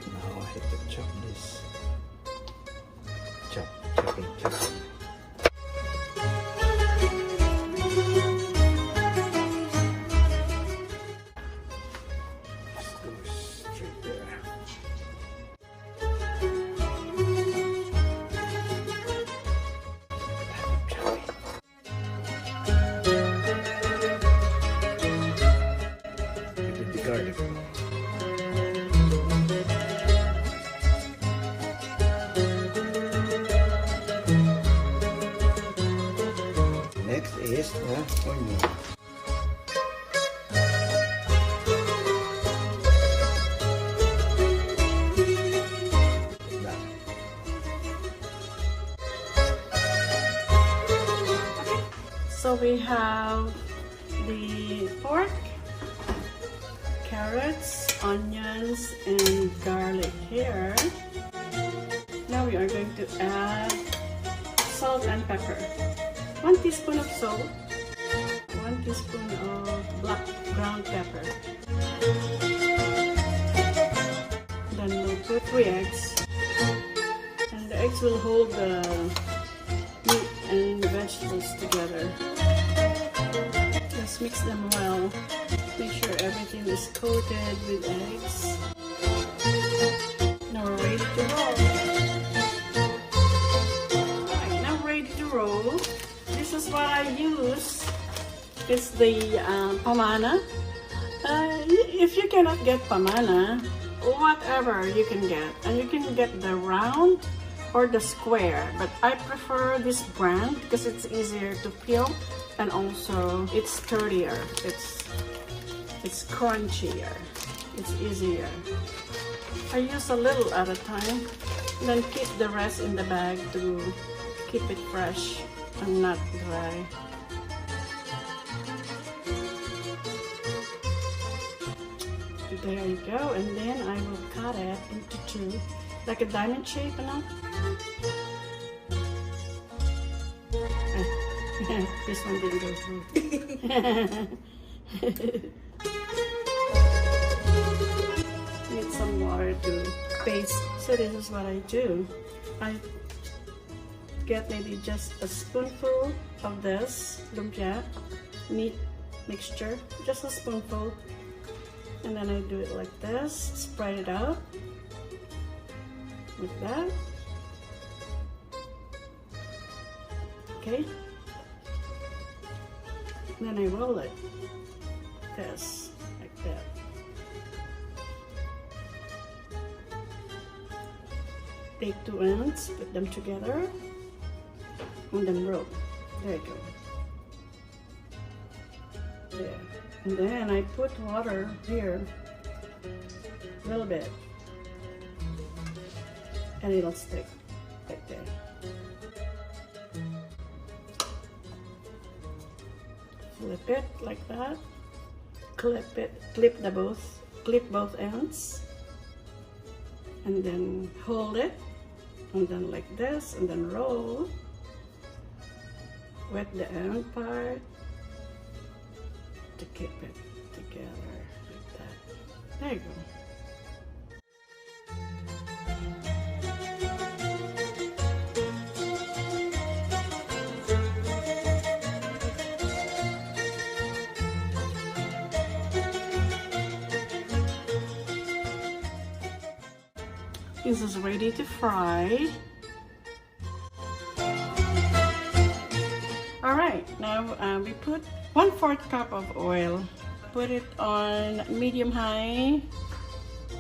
Now I have to chop this. Chopping. Let's go straight there. Garlic. Next is the onion. So we have the pork, carrots, onions, and garlic here. Now we are going to add salt and pepper. 1 teaspoon of salt, 1 teaspoon of black ground pepper. Then we'll put 3 eggs. And the eggs will hold the meat and the vegetables together. Just mix them well. Make sure everything is coated with eggs. Now we're ready to roll. Alright, now ready to roll. This is what I use. It's the pamana. If you cannot get pamana, whatever you can get. And you can get the round or the square. But I prefer this brand because it's easier to peel and also it's sturdier. It's crunchier. It's easier. I use a little at a time, then keep the rest in the bag to keep it fresh and not dry. There you go, and then I will cut it into 2, like a diamond shape, enough. This one didn't go through. Need some water to paste. So this is what I do. I get maybe just a spoonful of this lumpia meat mixture, just a spoonful, and then I do it like this, spread it out like that. Okay. Then I roll it, this, like that. Take 2 ends, put them together, and then roll. There you go. There. And then I put water here, a little bit, and it'll stick right there. Flip it like that, clip both ends, and then hold it, and then like this, and then roll with the end part to keep it together like that. There you go. This is ready to fry. Alright, now we put 1/4 cup of oil. Put it on medium-high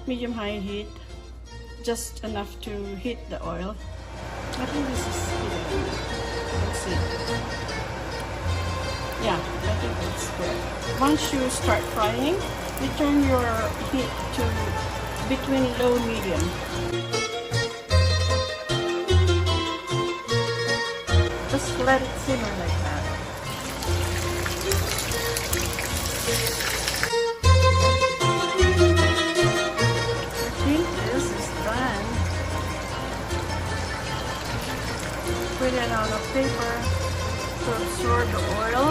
heat, just enough to heat the oil. I think this is heated. Let's see. Yeah, I think it's good. Once you start frying, you turn your heat to between low and medium. Just let it simmer like that. I think this is done. Put it on a paper to absorb the oil.